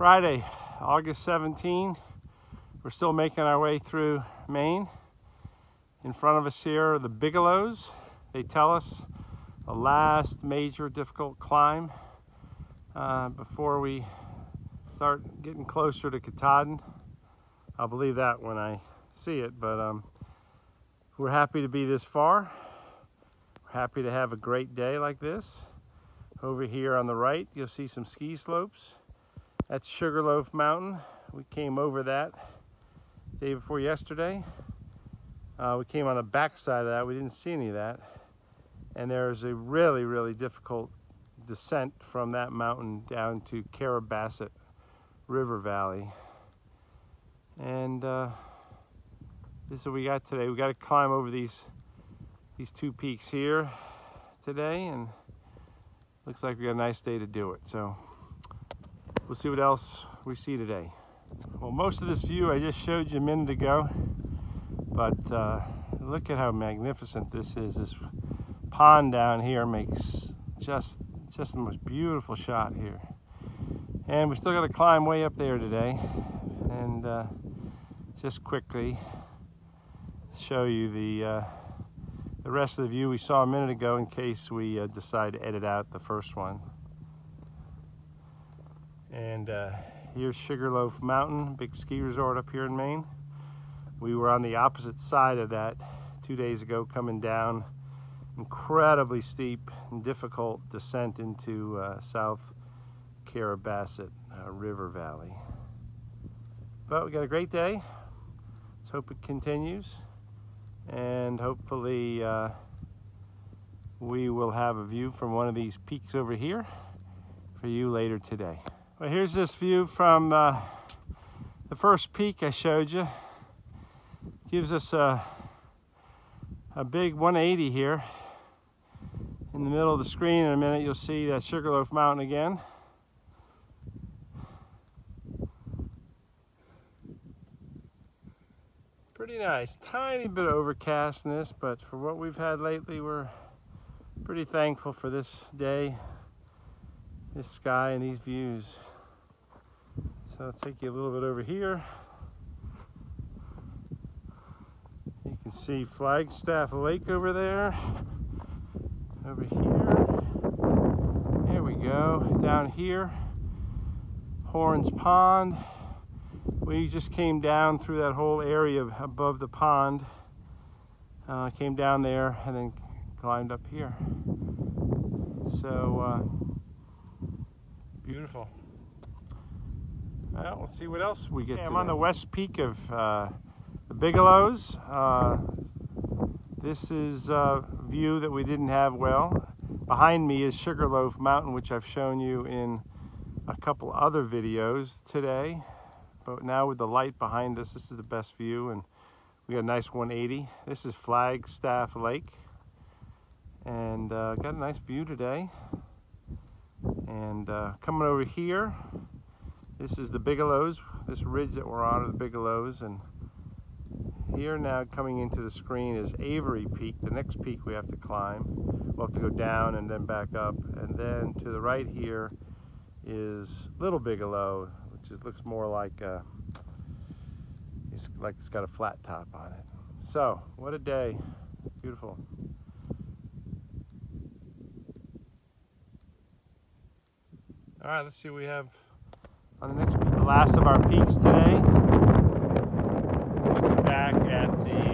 Friday, August 17. We're still making our way through Maine. In front of us here are the Bigelows. They tell us the last major difficult climb before we start getting closer to Katahdin. I'll believe that when I see it, but we're happy to be this far. We're happy to have a great day like this. Over here on the right, you'll see some ski slopes. That's Sugarloaf Mountain. We came over that day before yesterday. We came on the back side of that. We didn't see any of that. And there's a really, really difficult descent from that mountain down to Carabasset River Valley. And this is what we got today. We got to climb over these two peaks here today, and looks like we got a nice day to do it. So we'll see what else we see today. Well, most of this view I just showed you a minute ago, but look at how magnificent this is. This pond down here makes just the most beautiful shot here. And we still got to climb way up there today, and just quickly show you the rest of the view we saw a minute ago in case we decide to edit out the first one. And here's Sugarloaf Mountain, big ski resort up here in Maine. We were on the opposite side of that 2 days ago, coming down incredibly steep and difficult descent into South Carabasset River Valley. But we got a great day. Let's hope it continues, and hopefully we will have a view from one of these peaks over here for you later today. Well, here's this view from the first peak I showed you. Gives us a big 180 here. In the middle of the screen in a minute you'll see that Sugarloaf Mountain again. Pretty nice. Tiny bit of overcastness, but for what we've had lately, we're pretty thankful for this day, this sky, and these views. So I'll take you a little bit over here. You can see Flagstaff Lake over there. Over here. There we go. Down here, Horns Pond. We just came down through that whole area above the pond. Came down there and then climbed up here. So beautiful. Well, let's see what else we get. I'm on the west peak of the Bigelows. This is a view that we didn't have well. Behind me is Sugarloaf Mountain, which I've shown you in a couple other videos today. But now with the light behind us, this is the best view, and we got a nice 180. This is Flagstaff Lake, and got a nice view today. And coming over here, this is the Bigelows. This ridge that we're on are the Bigelows, and here now coming into the screen is Avery Peak, the next peak we have to climb. We'll have to go down and then back up, and then to the right here is Little Bigelow, which looks more like it's got a flat top on it. So, what a day. Beautiful. All right, let's see what we have on the next peak. The last of our peaks today. Looking back at the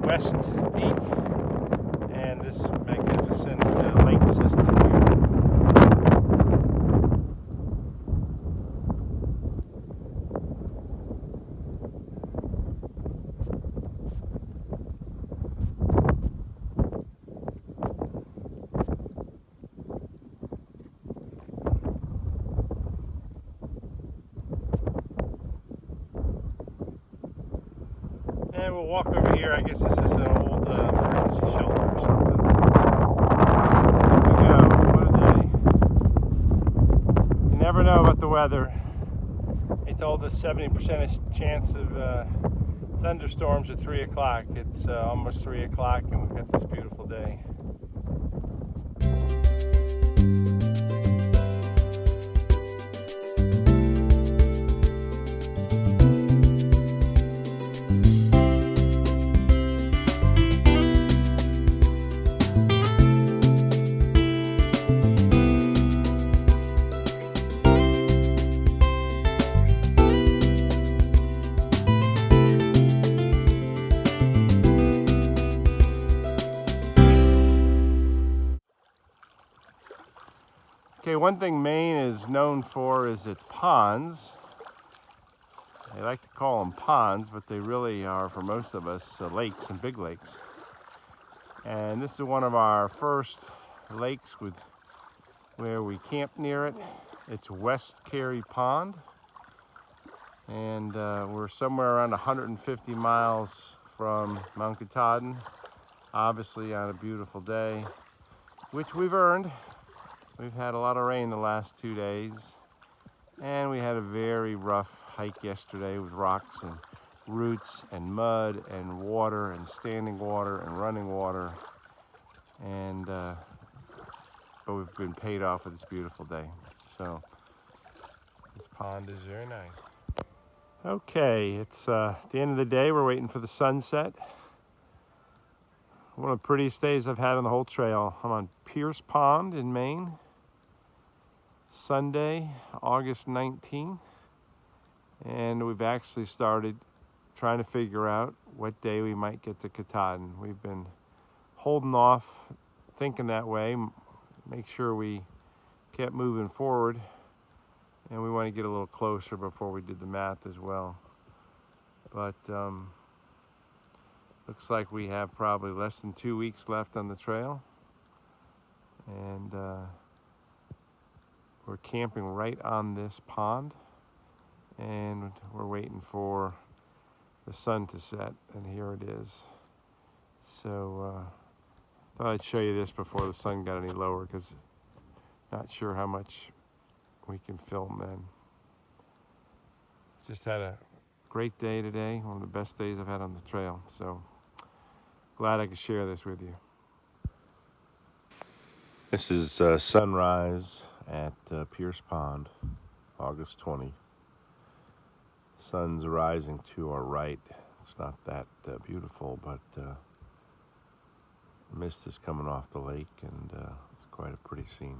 west peak and this magnificent lake system here. And we'll walk over here. I guess this is an old emergency shelter or something. There we go. What a day. You never know about the weather. They told us 70% chance of thunderstorms at 3 o'clock. It's almost 3 o'clock and we've got this beautiful day. Okay, one thing Maine is known for is its ponds. They like to call them ponds, but they really are, for most of us, lakes and big lakes. And this is one of our first lakes where we camp near it. It's West Carey Pond. And we're somewhere around 150 miles from Mount Katahdin, obviously on a beautiful day, which we've earned. We've had a lot of rain the last 2 days, and we had a very rough hike yesterday with rocks and roots and mud and water and standing water and running water, and but we've been paid off with this beautiful day. So this pond is very nice. Okay, it's the end of the day. We're waiting for the sunset. One of the prettiest days I've had on the whole trail. I'm on Pierce Pond in Maine. Sunday, August 19th. And we've actually started trying to figure out what day we might get to Katahdin. We've been holding off, thinking that way, make sure we kept moving forward. And we want to get a little closer before we did the math as well. But looks like we have probably less than 2 weeks left on the trail. And we're camping right on this pond. And we're waiting for the sun to set. And here it is. So thought I'd show you this before the sun got any lower, because not sure how much we can film then. Just had a great day today, one of the best days I've had on the trail, so glad I could share this with you. This is sunrise at Pierce Pond, August 20. Sun's rising to our right. It's not that beautiful, but the mist is coming off the lake, and it's quite a pretty scene.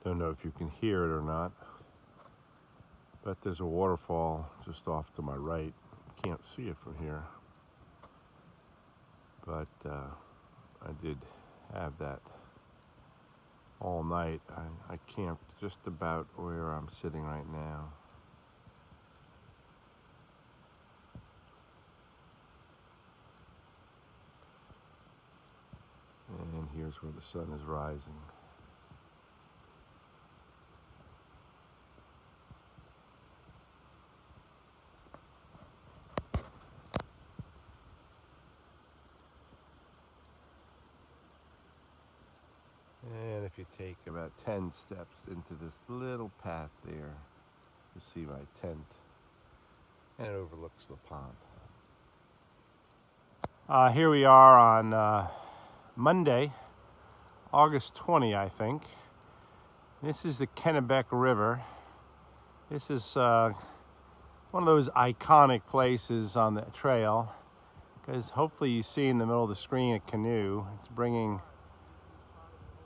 Don't know if you can hear it or not, but there's a waterfall just off to my right. Can't see it from here, but I did have that all night. I camped just about where I'm sitting right now. And here's where the sun is rising. And if you take about 10 steps into this little path there, you see my tent, and it overlooks the pond. Here we are on Monday, August 20, I think. This is the Kennebec River. This is one of those iconic places on the trail, because hopefully you see in the middle of the screen a canoe. It's bringing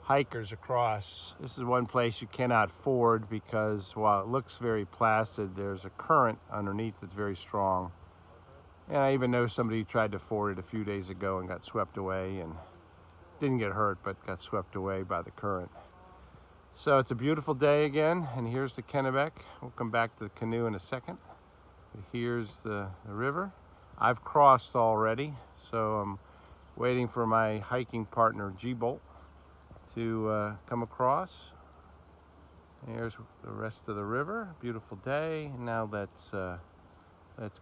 hikers across. This is one place you cannot ford, because while it looks very placid, there's a current underneath that's very strong. And I even know somebody who tried to ford it a few days ago and got swept away, and didn't get hurt, but got swept away by the current. So it's a beautiful day again, and here's the Kennebec. We'll come back to the canoe in a second. But here's the river. I've crossed already, so I'm waiting for my hiking partner, G-Bolt, to come across. Here's the rest of the river. Beautiful day. Now let's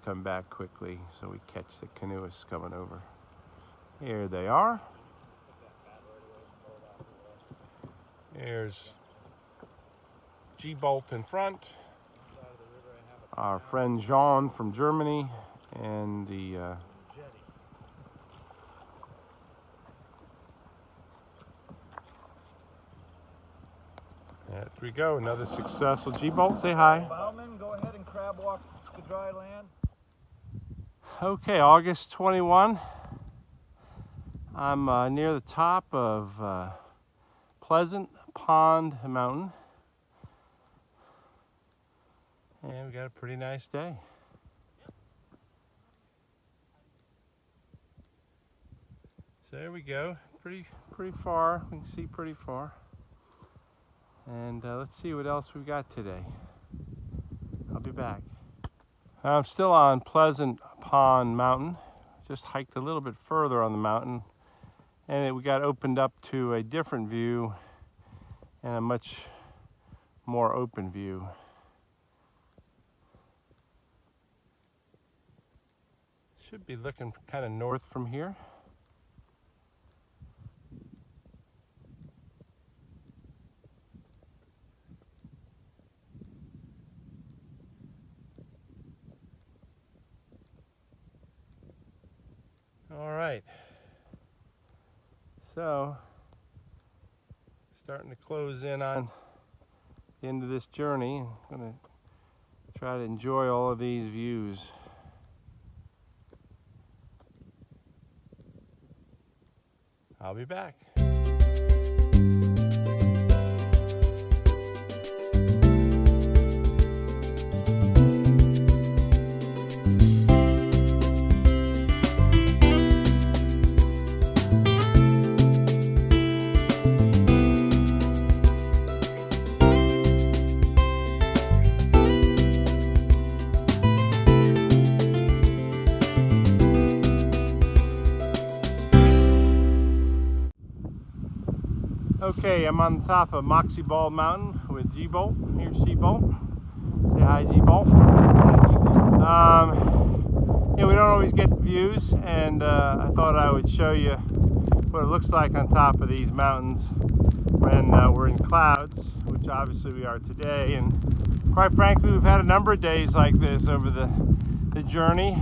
come back quickly so we catch the canoeists coming over. Here they are. Here's G-Bolt in front. Our friend Jean from Germany, and the there we go, another successful G-Bolt. Say hi. Bowman, go ahead and crab walk to dry land. Okay, August 21. I'm near the top of Pleasant Pond Mountain. And we got a pretty nice day. So there we go. Pretty far. We can see pretty far. And let's see what else we've got today. I'll be back. I'm still on Pleasant Pond Mountain. Just hiked a little bit further on the mountain, and we got opened up to a different view and a much more open view. Should be looking kind of north from here. All right, so starting to close in on the end of this journey. I'm going to try to enjoy all of these views. I'll be back. Okay, I'm on the top of Moxie Mountain with G-Bolt. Here's G-Bolt. Say hi, G-Bolt. Yeah, we don't always get views, and I thought I would show you what it looks like on top of these mountains when we're in clouds, which obviously we are today. And quite frankly, we've had a number of days like this over the journey.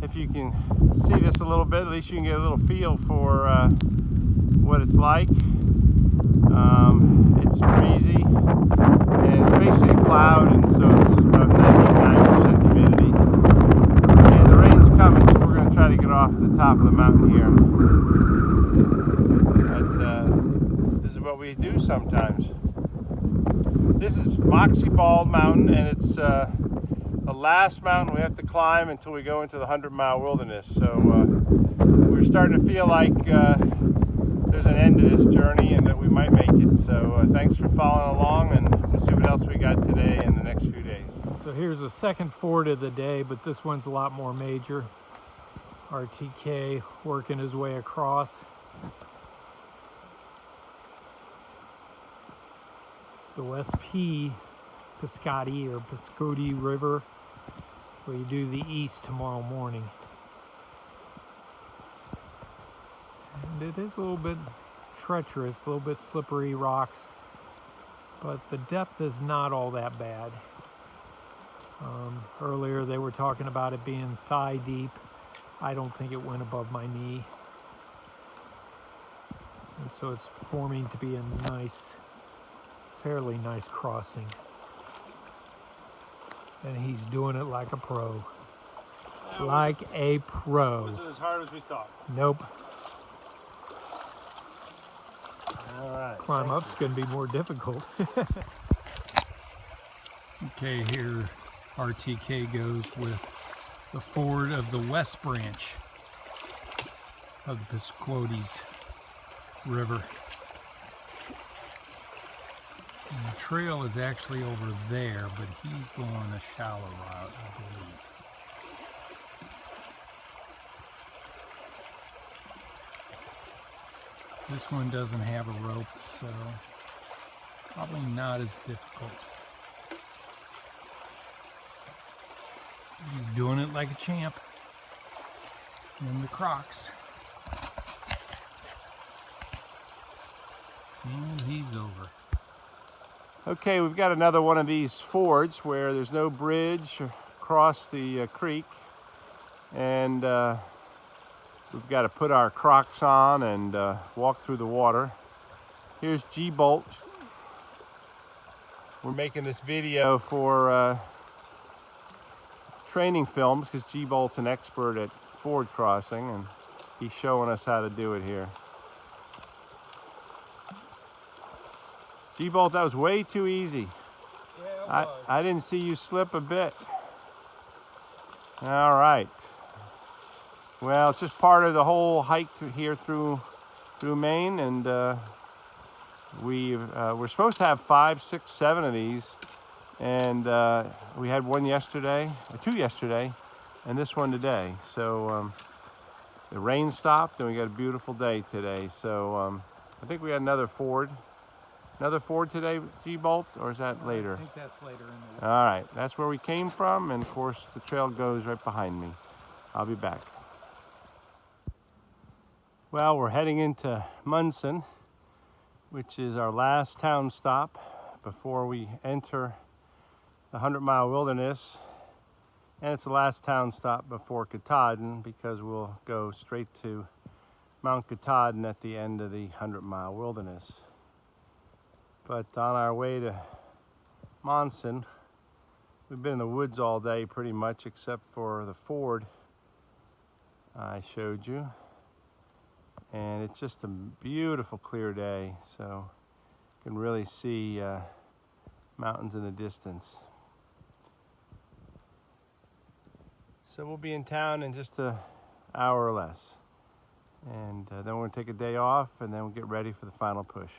If you can see this a little bit, at least you can get a little feel for what it's like. It's breezy, and it's basically a cloud, and so it's about 99% humidity. And the rain's coming, so we're going to try to get off the top of the mountain here. But this is what we do sometimes. This is Moxie Mountain, and it's the last mountain we have to climb until we go into the 100-mile wilderness. So we're starting to feel like there's an end to this journey and that we might make it. So thanks for following along, and we'll see what else we got today in the next few days. So here's the second ford of the day, but this one's a lot more major. RTK working his way across. The West Piscotty or Piscotty River, where you do the east tomorrow morning. And it is a little bit treacherous, a little bit slippery rocks, but the depth is not all that bad. Earlier they were talking about it being thigh deep. I don't think it went above my knee. And so it's forming to be a nice, fairly nice crossing. And he's doing it like a pro. Like a pro. Was it as hard as we thought? Nope. All right. Climb up's going to be more difficult. Okay, here RTK goes with the ford of the West Branch of the Piscotty River. And the trail is actually over there, but he's going a shallow route, I believe. This one doesn't have a rope, so probably not as difficult. He's doing it like a champ in the Crocs. And he's over. Okay, we've got another one of these fords where there's no bridge across the creek, and we've got to put our Crocs on and walk through the water. Here's G-Bolt. We're making this video for training films because G-Bolt's an expert at ford crossing, and he's showing us how to do it here. G-Bolt, that was way too easy. Yeah, it was. I didn't see you slip a bit. All right. Well, it's just part of the whole hike here through Maine, and we're supposed to have 5, 6, 7 of these, and we had one yesterday, or 2 yesterday, and this one today. So the rain stopped, and we got a beautiful day today. So I think we had another ford. Another ford today, G-Bolt, or is that later? I think that's later in the week. All right, that's where we came from, and of course the trail goes right behind me. I'll be back. Well, we're heading into Munson, which is our last town stop before we enter the 100-mile wilderness. And it's the last town stop before Katahdin, because we'll go straight to Mount Katahdin at the end of the 100-mile wilderness. But on our way to Munson, we've been in the woods all day pretty much, except for the ford I showed you. And it's just a beautiful clear day, so you can really see mountains in the distance. So we'll be in town in just an hour or less. And then we're going to take a day off, and then we'll get ready for the final push.